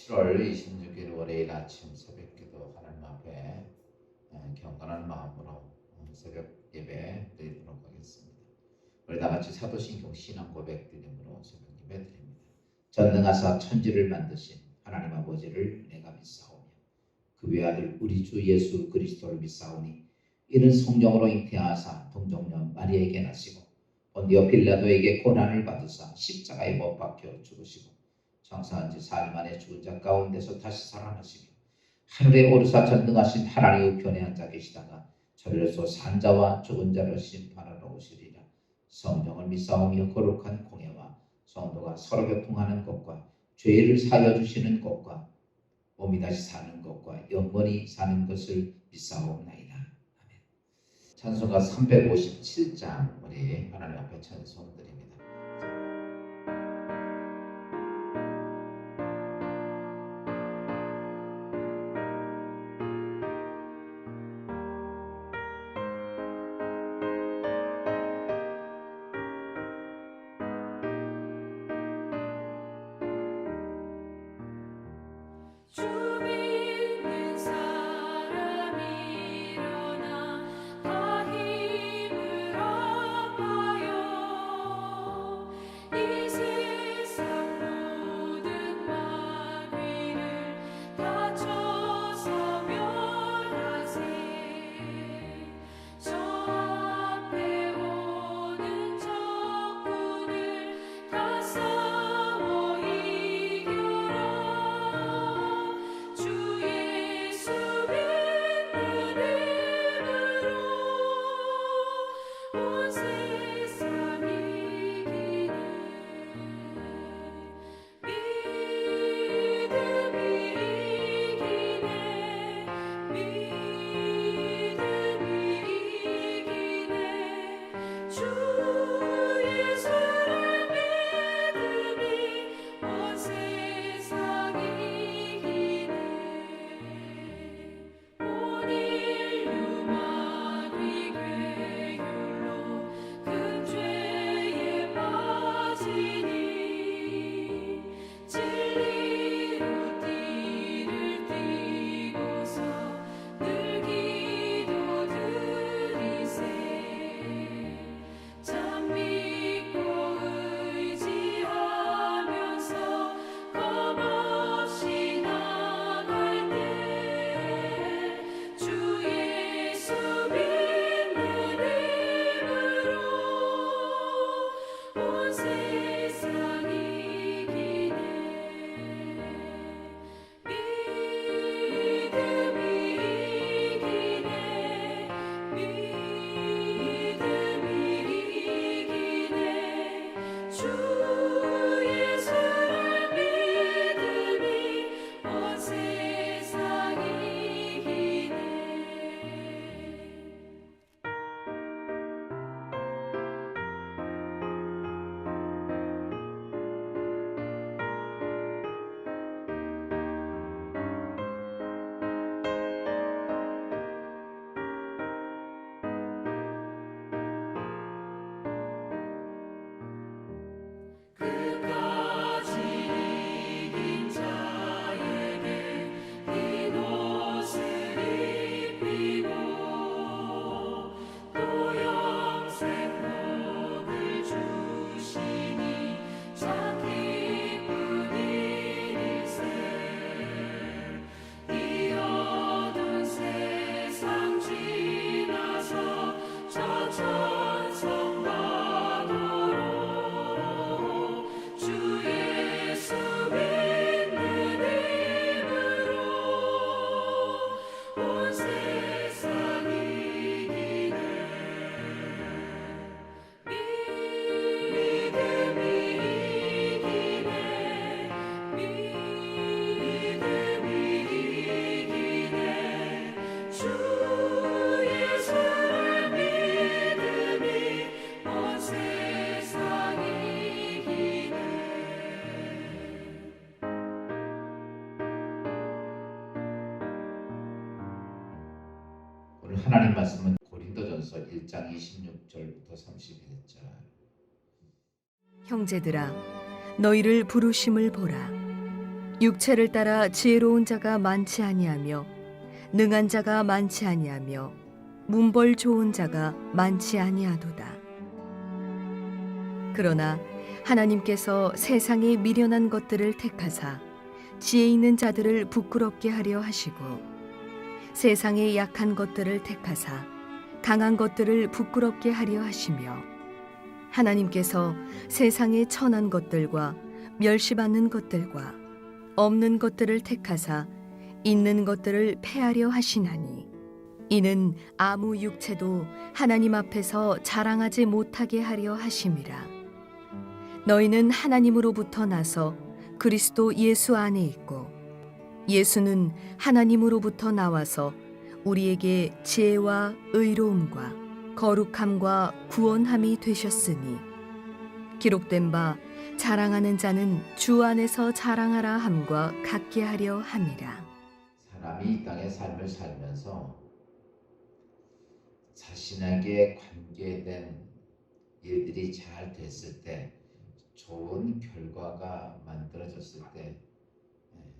7월 26일 월요일 아침 새벽기도 하나님 앞에 경건한 마음으로 새벽 예배 드리도록 하겠습니다. 우리 다 같이 사도신경 신앙 고백 드림으로 새벽 예배 드립니다. 전능하사 천지를 만드신 하나님 아버지를 내가 믿사오며 그 외아들 우리 주 예수 그리스도를 믿사오니 이는 성령으로 잉태하사 동정녀 마리아에게 나시고 본디오 빌라도에게 고난을 받으사 십자가에 못 박혀 죽으시고 장사한 지 4일 만에 죽은 자 가운데서 다시 살아나시며 하늘에 오르사 전능하신 하나님의 우편에 앉아 계시다가 저리로서 산 자와 죽은 자를 심판하러 오시리라. 성령을 믿사오며 거룩한 공예와 성도가 서로 교통하는 것과 죄를 사하여 주시는 것과 몸이 다시 사는 것과 영원히 사는 것을 믿사옵나이다. 아멘. 찬송가 357장 우리 하나님 앞에 찬송드립니다. 오늘 하나님 말씀은 고린도전서 1장 26절부터 31절. 형제들아, 너희를 부르심을 보라. 육체를 따라 지혜로운 자가 많지 아니하며 능한 자가 많지 아니하며 문벌 좋은 자가 많지 아니하도다. 그러나 하나님께서 세상에 미련한 것들을 택하사 지혜 있는 자들을 부끄럽게 하려 하시고 세상에 약한 것들을 택하사 강한 것들을 부끄럽게 하려 하시며 하나님께서 세상의 천한 것들과 멸시받는 것들과 없는 것들을 택하사 있는 것들을 패하려 하시나니 이는 아무 육체도 하나님 앞에서 자랑하지 못하게 하려 하심이라. 너희는 하나님으로부터 나서 그리스도 예수 안에 있고 예수는 하나님으로부터 나와서 우리에게 지혜와 의로움과 거룩함과 구원함이 되셨으니 기록된 바 자랑하는 자는 주 안에서 자랑하라 함과 같게 하려 함이라. 사람이 이 땅의 삶을 살면서 자신에게 관계된 일들이 잘 됐을 때, 좋은 결과가 만들어졌을 때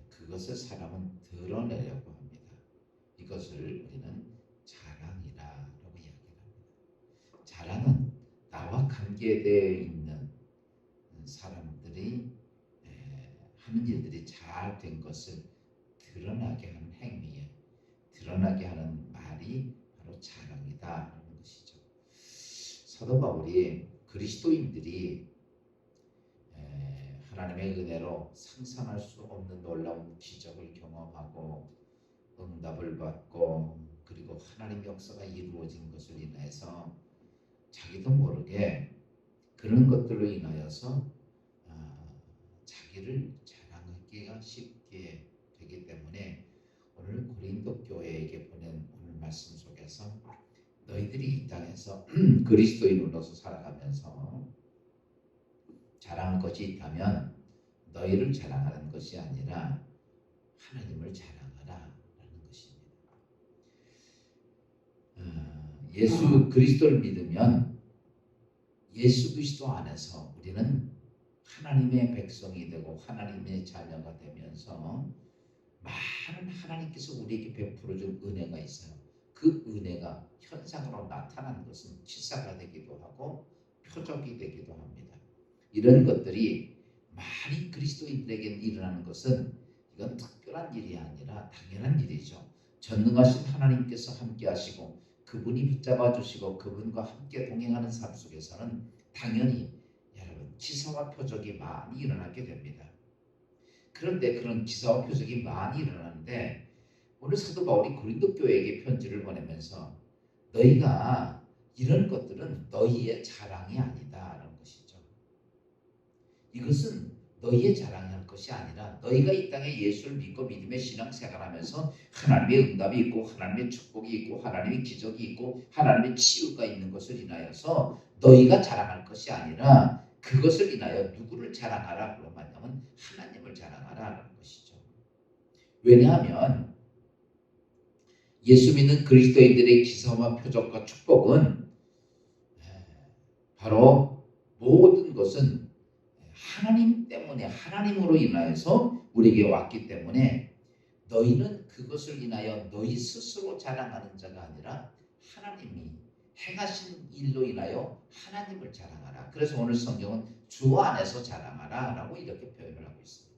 그것을 사람은 드러내려고 합니다. 이것을 우리는 자랑이라고 이야기를 합니다. 자랑은 나와 관계되어 있는 사람들이 하는 일들이 잘 된 것을 드러나게 하는 행위에, 드러나게 하는 말이 바로 자랑이다라는 것이죠. 사도 바울이 그리스도인들이 하나님의 은혜로 상상할 수 없는 놀라운 기적을 경험하고 응답을 받고 그리고 하나님의 역사가 이루어진 것을 인해서 자기도 모르게 그런 것들로 인하여서 자기를 자랑하기가 쉽게 되기 때문에 오늘 고린도 교회에게 보낸 오늘 말씀 속에서 너희들이 이 땅에서 그리스도인으로서 살아가면서 자랑할 것이 있다면 너희를 자랑하는 것이 아니라 하나님을 자랑하라 라는 것입니다. 예수 그리스도를 믿으면 예수 그리스도 안에서 우리는 하나님의 백성이 되고 하나님의 자녀가 되면서 많은 하나님께서 우리에게 베풀어 준 은혜가 있어요. 그 은혜가 현상으로 나타나는 것은 치사가 되기도 하고 표적이 되기도 합니다. 이런 것들이 많이 그리스도인들에게 일어나는 것은 이건 특별한 일이 아니라 당연한 일이죠. 전능하신 하나님께서 함께 하시고 그분이 붙잡아 주시고 그분과 함께 동행하는 삶 속에서는 당연히 여러분 기사와 표적이 많이 일어나게 됩니다. 그런데 그런 기사와 표적이 많이 일어나는데 오늘 사도 바울이 고린도 교회에게 편지를 보내면서 너희가 이런 것들은 너희의 자랑이 아니다라는 것이죠. 이것은 너희의 자랑할 것이 아니라 너희가 이 땅에 예수를 믿고 믿음의 신앙생활하면서 하나님의 응답이 있고 하나님의 축복이 있고 하나님의 기적이 있고 하나님의 치유가 있는 것을 인하여서 너희가 자랑할 것이 아니라 그것을 인하여 누구를 자랑하라 그러면 하나님을 자랑하라는 것이죠. 왜냐하면 예수 믿는 그리스도인들의 기사와 표적과 축복은 바로 모든 것은 하나님 때문에 하나님으로 인하여서 우리에게 왔기 때문에 너희는 그것을 인하여 너희 스스로 자랑하는 자가 아니라 하나님이 행하신 일로 인하여 하나님을 자랑하라. 그래서 오늘 성경은 주 안에서 자랑하라 라고 이렇게 표현을 하고 있습니다.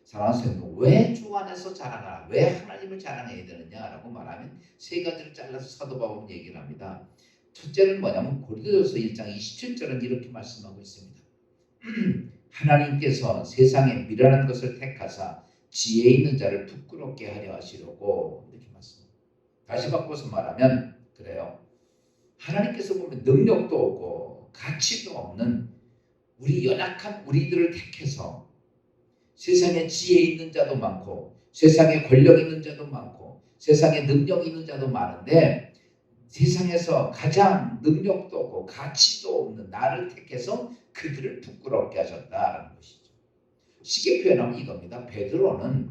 사랑하는 성도, 왜 주 안에서 자랑하라? 왜 하나님을 자랑해야 되느냐라고 말하면 세 가지를 잘라서 사도 바울은 얘기를 합니다. 첫째는 뭐냐면 고린도전서 1장 27절은 이렇게 말씀하고 있습니다. 하나님께서 세상에 미련한 것을 택하사 지혜 있는 자를 부끄럽게 하려 하시려고 이렇게 말씀합니다. 다시 바꿔서 말하면 그래요. 하나님께서 보면 능력도 없고 가치도 없는 우리 연약한 우리들을 택해서 세상에 지혜 있는 자도 많고 세상에 권력 있는 자도 많고 세상에 능력 있는 자도 많은데 세상에서 가장 능력도 없고 가치도 없는 나를 택해서 그들을 부끄럽게 하셨다라는 것이죠. 쉽게 표현하면 이겁니다. 베드로는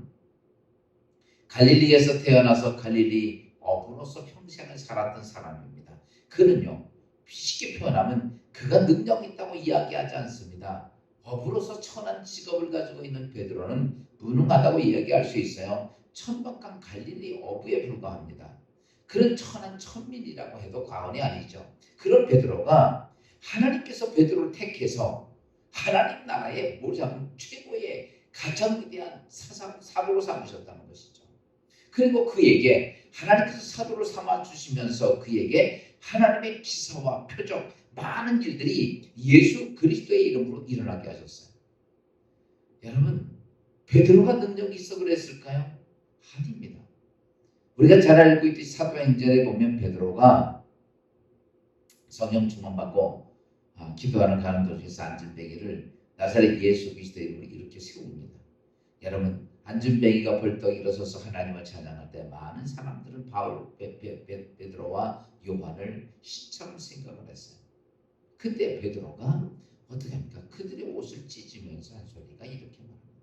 갈릴리에서 태어나서 갈릴리 어부로서 평생을 살았던 사람입니다. 그는요, 쉽게 표현하면 그가 능력 있다고 이야기하지 않습니다. 업으로서 천한 직업을 가지고 있는 베드로는 무능하다고 이야기할 수 있어요. 천박한 갈릴리 어부에 불과합니다. 그런 천한 천민이라고 해도 과언이 아니죠. 그런 베드로가 하나님께서 베드로를 택해서 하나님 나라의 모장 최고의 가장 위대한 사도로 삼으셨다는 것이죠. 그리고 그에게 하나님께서 사도로 삼아 주시면서 그에게 하나님의 기사와 표적 많은 일들이 예수 그리스도의 이름으로 일어나게 하셨어요. 여러분, 베드로가 능력이 있어 그랬을까요? 아닙니다. 우리가 잘 알고 있듯이 사도행전에 보면 베드로가 성령 충만받고 기도하는 가는 도중에서 안진뱅이를 나사렛 예수 그리스도의 이름으로 이렇게 세웁니다. 여러분, 안진뱅이가 벌떡 일어서서 하나님을 찬양할 때 많은 사람들은 베드로와 요한을 신처럼 생각을 했어요. 그때 베드로가 어떻게 합니까? 그들의 옷을 찢으면서 한 소리가 이렇게 말합니다.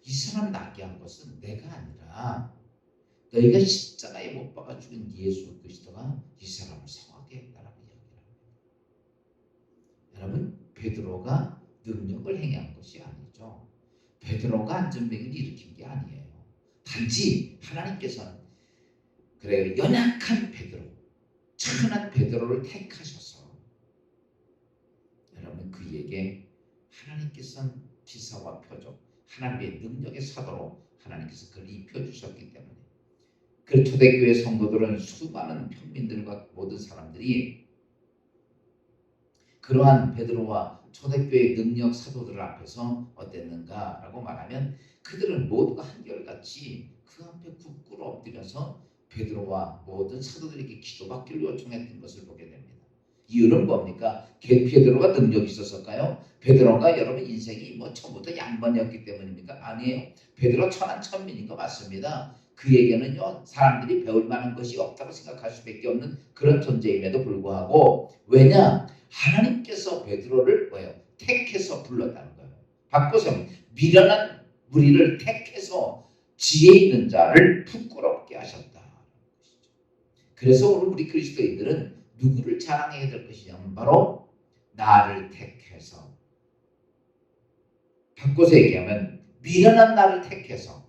이 사람 낫게 한 것은 내가 아니라 너희가 십자가에 못 박아 죽은 예수 그리스도가 이 사람을 성하게 했다라고 이야기합니다. 여러분, 베드로가 능력을 행한 것이 아니죠. 베드로가 안전병을 일으킨 게 아니에요. 단지 하나님께서는 그래요, 연약한 베드로, 천한 베드로를 택하셔서 여러분 그에게 하나님께서는 기사와 표적, 하나님의 능력의 사도로 하나님께서 그를 입혀주셨기 때문에 그 초대교회 성도들은 수많은 평민들과 모든 사람들이 그러한 베드로와 초대교회 능력 사도들 앞에서 어땠는가라고 말하면 그들은 모두가 한결같이 그 앞에 굳고 엎드려서 베드로와 모든 사도들에게 기도받기를 요청했던 것을 보게 됩니다. 이유는 뭡니까? 베드로가 능력이 있었을까요? 베드로가 여러분 인생이 처음부터 양반이었기 때문입니까? 아니에요. 베드로 천한천민인 거 맞습니다. 그에게는요 사람들이 배울 만한 것이 없다고 생각할 수밖에 없는 그런 존재임에도 불구하고 왜냐? 하나님께서 베드로를 택해서 불렀다는 거예요. 바꿔서 미련한 무리를 택해서 지혜 있는 자를 부끄럽게 하셨다. 그래서 오늘 우리 그리스도인들은 누구를 자랑해야 될 것이냐면 바로 나를 택해서, 바꿔서 얘기하면 미련한 나를 택해서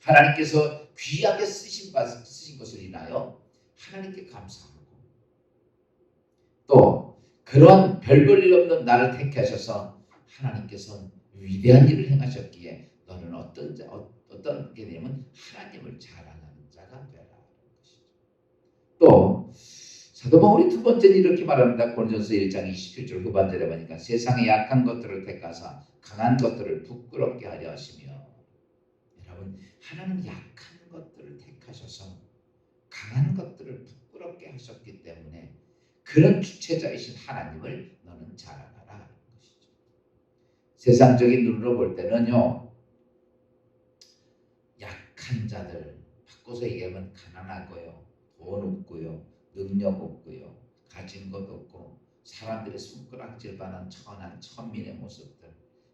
하나님께서 귀하게 쓰신 것을 인하여 하나님께 감사하고 또 그러한 별볼일 없는 나를 택하셔서 하나님께서는 위대한 일을 행하셨기에 너는 어떤 게 되면 하나님을 자랑하는 자가 되라. 또 사도 바울이 두 번째는 이렇게 말합니다. 고린도전서 1장 27절 후반절에 보니까 세상의 약한 것들을 택하사 강한 것들을 부끄럽게 하려 하시며, 여러분 하나님 약한 것들을 택하셔서 강한 것들을 부끄럽게 하셨기 때문에 그런 주체자이신 하나님을 너는 자랑하라 하는 것이죠. 세상적인 눈으로 볼 때는요 약한 자들, 바꿔서 얘기하면 가난하고요, 돈 없고요, 능력 없고요, 가진 것 없고 사람들의 손가락질 반한 천한 천민의 모습들,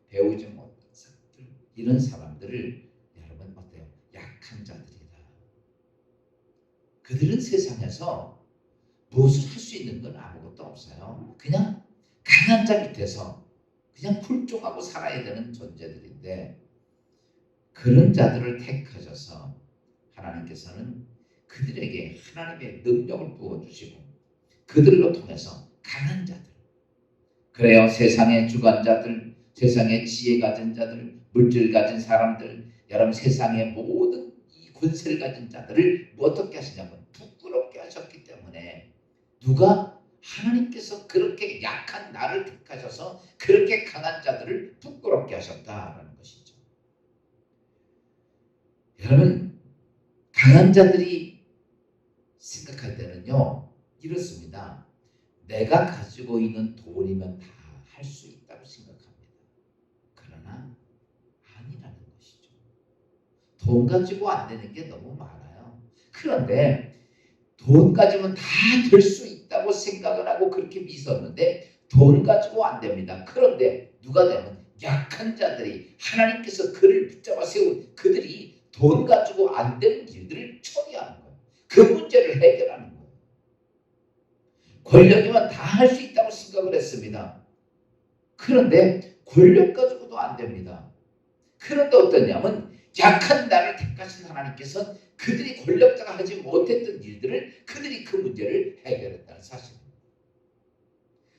배우지 못한 사람들, 이런 사람들을 여러분 어때요? 약한 자들이다. 그들은 세상에서 무엇을 할 수 있는 건 아무것도 없어요. 그냥 강한 자 밑에서 그냥 굴종하고 살아야 되는 존재들인데 그런 자들을 택하셔서 하나님께서는 그들에게 하나님의 능력을 부어주시고 그들로 통해서 강한 자들, 그래요 세상의 주관자들, 세상의 지혜 가진 자들, 물질 가진 사람들, 여러분 세상의 모든 이 권세를 가진 자들을 어떻게 하시냐면 부끄럽게 하셨기 때문에 누가 하나님께서 그렇게 약한 나를 택하셔서 그렇게 강한 자들을 부끄럽게 하셨다라는 것이죠. 여러분 강한 자들이 생각할 때는요 이렇습니다. 내가 가지고 있는 돈이면 다 할 수 있다고 생각합니다. 그러나 아니라는 것이죠. 돈 가지고 안 되는 게 너무 많아요. 그런데 돈 가지면 다 될 수 있다고 생각을 하고 그렇게 믿었는데 돈 가지고 안 됩니다. 그런데 누가 되면 약한 자들이 하나님께서 그를 붙잡아 세운 그들이 돈 가지고 안 되는 일들을 처리하는 거예요. 그 문제를 해결하는 거예요. 권력이면 다 할 수 있다고 생각을 했습니다. 그런데 권력 가지고도 안 됩니다. 그런데 어떠냐면 약한 나를 택하신 하나님께서 그들이 권력자가 하지 못했던 일들을 그들이 그 문제를 해결했다는 사실입니다.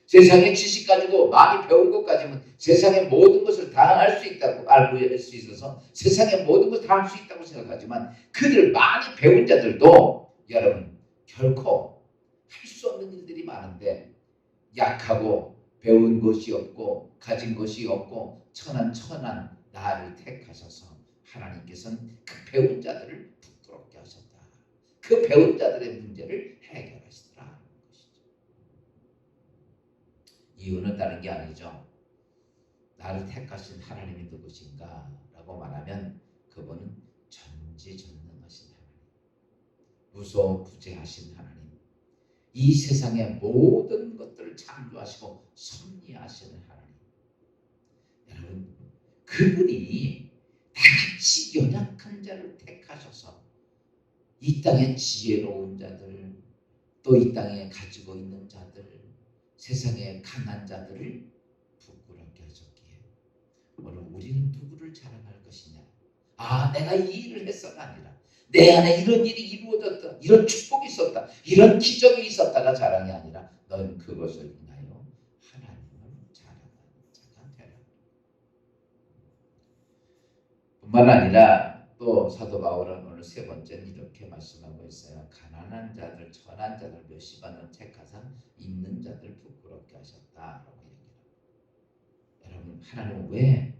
세상의 지식 가지고 많이 배운 것 가지면 세상의 모든 것을 다 할 수 있다고 알고 할 수 있어서 세상의 모든 것을 다 할 수 있다고 생각하지만 그들 많이 배운 자들도 여러분 결코 할 수 없는 일들이 많은데 약하고 배운 것이 없고 가진 것이 없고 천한 나를 택하셔서 하나님께서는 그 배운 자들을 부끄럽게 하셨다. 그 배운 자들의 문제를 해결하시더라. 이유는 다른 게 아니죠. 나를 택하신 하나님이 누구신가? 라고 말하면 그분은 전지전능하신 하나님, 무소부재하신 하나님, 이 세상의 모든 것들을 창조하시고 섭리하시는 하나님. 여러분, 그분이 다같이 연약한 자를 택하셔서 이 땅의 지혜로운 자들, 또 이 땅에 가지고 있는 자들, 세상의 강한 자들을 부끄럽게 하셨기에 오늘 우리는 누구를 자랑할 것이냐? 아, 내가 이 일을 했어가 아니라 내 안에 이런 일이 이루어졌다, 이런 축복이 있었다, 이런 기적이 있었다가 자랑이 아니라 넌 그것을 인하여 하나님을 자랑하는 자가 되라. 뿐만 아니라 또 사도 바울은 오늘 세 번째는 이렇게 말씀하고 있어요. 가난한 자들, 천한 자들, 멸시받는 택하사 있는 자들 부끄럽게 하셨다라고 얘기합니다. 여러분, 하나님은 왜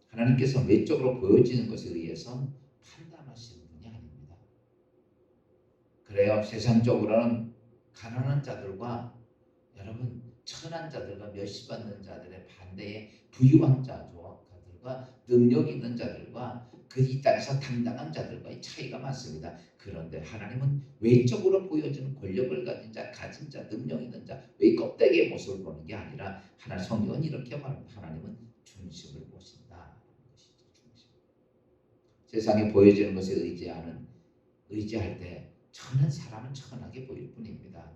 하나님께서 외적으로 보여지는 것에 의해서 판단하시는 분이 아닙니다. 그래요. 세상적으로는 가난한 자들과 여러분 천한 자들과 멸시받는 자들의 반대에 부유한 자들과 능력 있는 자들과 그 이 땅에서 당당한 자들과의 차이가 많습니다. 그런데 하나님은 외적으로 보여지는 권력을 가진 자, 가진 자, 능력 있는 자, 외 껍데기의 모습을 보는 게 아니라 하나님 성경은 이렇게 말합니다. 하나님은 중심을 보신다. 중심. 세상에 보여지는 것에 의지할 때 천한 사람은 천하게 보일 뿐입니다.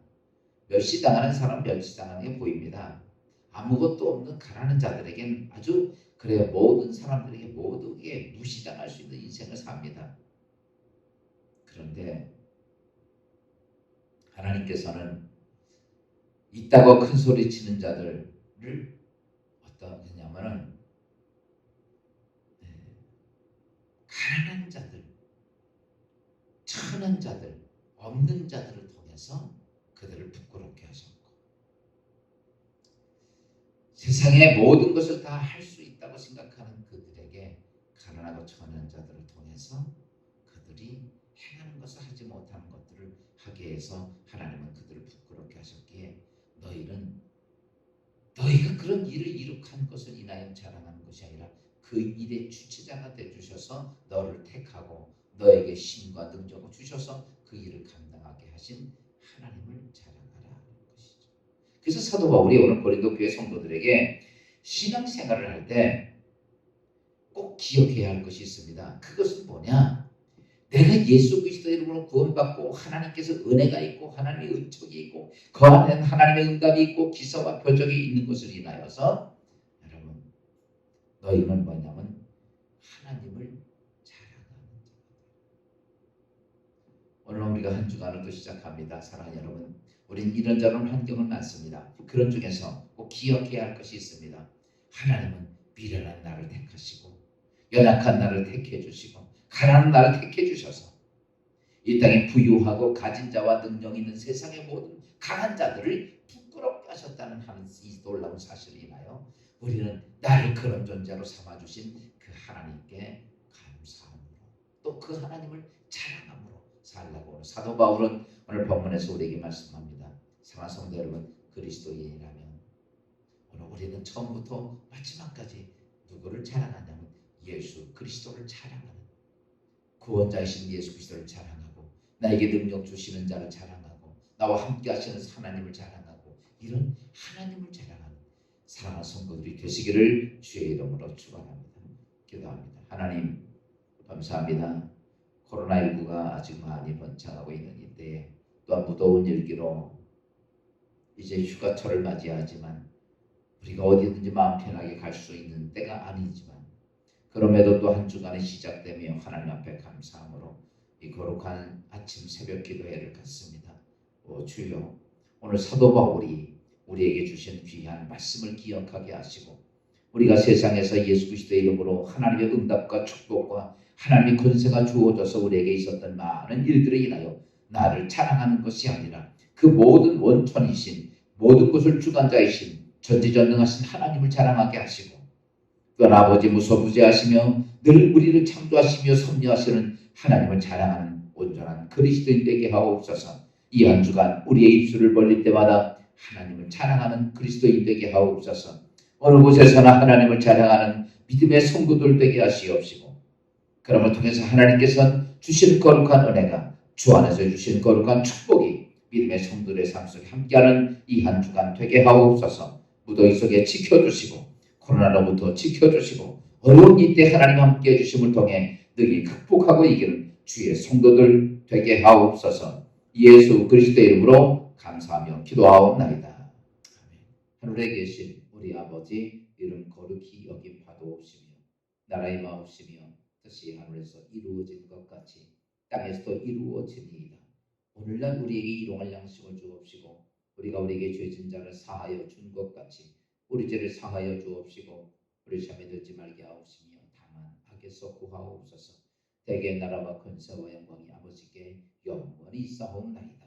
멸시당하는 사람은 멸시당하는 게 보입니다. 아무것도 없는 가난한 자들에겐 아주 그래요. 모든 사람들에게 모두에게 무시당할 수 있는 인생을 삽니다. 그런데 하나님께서는 있다고 큰 소리 치는 자들을 어떠냐면은 가난한 자들, 천한 자들, 없는 자들을 통해서 그들을 부끄럽게 하셨고 세상의 모든 것을 다 할 수 있다고 생각하는 그들에게 가난하고 천한 자들을 통해서 그들이 행하는 것을 하지 못하는 것들을 하게 해서 하나님은 그들을 부끄럽게 하셨기에 너희가 그런 일을 이룩한 것을 인하여 자랑하는 것이 아니라 그 일의 주체자가 되주셔서 너를 택하고 너에게 힘과 능력을 주셔서 그 일을 감당하게 하신 하나님을 자랑하라 하는 것이죠. 그래서 사도 바울이 오늘 고린도 교회 성도들에게 신앙생활을 할 때 꼭 기억해야 할 것이 있습니다. 그것은 뭐냐? 내가 예수 그리스도의 이름으로 구원받고 하나님께서 은혜가 있고 하나님의 은총이 있고 그 안에는 하나님의 응답이 있고 기사와 표적이 있는 것을 인하여서 여러분 너희는 뭐냐면 하나님을 자랑하는 자. 오늘 우리가 한 주간을 또 시작합니다. 사랑하는 여러분, 우린 이런저런 환경은 많습니다. 그런 중에서 꼭 기억해야 할 것이 있습니다. 하나님은 미련한 나를 택하시고 연약한 나를 택해 주시고 가난한 나를 택해 주셔서 이 땅에 부유하고 가진 자와 능력 있는 세상의 모든 강한 자들을 부끄럽게 하셨다는 이 놀라운 사실을 인하여 우리는 나를 그런 존재로 삼아주신 그 하나님께 감사함으로 또 그 하나님을 자랑함으로 살라고 사도 바울은 오늘 본문에서 우리에게 말씀합니다. 사랑하는 성도 여러분, 그리스도인이라면 오늘 우리는 처음부터 마지막까지 누구를 자랑하냐면 예수 그리스도를 자랑하는 구원자이신 예수 그리스도를 자랑하고 나에게 능력 주시는 자를 자랑하고 나와 함께 하시는 하나님을 자랑하고 이런 하나님을 자랑하는 사랑하는 성도들이 되시기를 주의 이름으로 축원합니다. 기도합니다. 하나님 감사합니다. 코로나19가 아직 많이 번창하고 있는 이때에 또한 무더운 일기로 이제 휴가철을 맞이하지만 우리가 어디든지 마음 편하게 갈 수 있는 때가 아니지만 그럼에도 또 한 주간이 시작되며 하나님 앞에 감사함으로 이 거룩한 아침 새벽 기도회를 갖습니다. 주여, 오늘 사도 바울이 우리에게 주신 귀한 말씀을 기억하게 하시고 우리가 세상에서 예수 그리스도의 이름으로 하나님의 응답과 축복과 하나님의 권세가 주어져서 우리에게 있었던 많은 일들에 인하여 나를 자랑하는 것이 아니라 그 모든 원천이신 모든 것을 주관자이신 전지전능하신 하나님을 자랑하게 하시고 또한 아버지 무소부재하시며 늘 우리를 창조하시며 섭리하시는 하나님을 자랑하는 온전한 그리스도인 되게 하옵소서. 이 한 주간 우리의 입술을 벌릴 때마다 하나님을 자랑하는 그리스도인 되게 하옵소서. 어느 곳에서나 하나님을 자랑하는 믿음의 성도들 되게 하시옵시고 그럼을 통해서 하나님께서 주신 거룩한 은혜가 주 안에서 주신 거룩한 축복이 믿음의 성도들의 삶 속에 함께하는 이 한 주간 되게 하옵소서. 무더위 속에 지켜주시고 코로나로부터 지켜주시고 어려운 이때 하나님 함께 해주심을 통해 능히 극복하고 이기는 주의 성도들 되게 하옵소서. 예수 그리스도의 이름으로 감사하며 기도하옵나이다. 하늘에 계신 우리 아버지 이름 거룩히 여김 받아옵시며 나라의 마옵시며 뜻이 하늘에서 이루어진 것 같이 땅에서도 이루어지니이다. 오늘날 우리에게 일용할 양식을 주옵시고 우리가 우리에게 죄진 자를 사하여 준 것 같이 우리 죄를 사하여 주옵시고 우리 시험에 들지 말게 하옵시며 다만 악에서 구하옵소서. 대개 나라와 권세와 영광이 아버지께 영원히 있사옵나이다.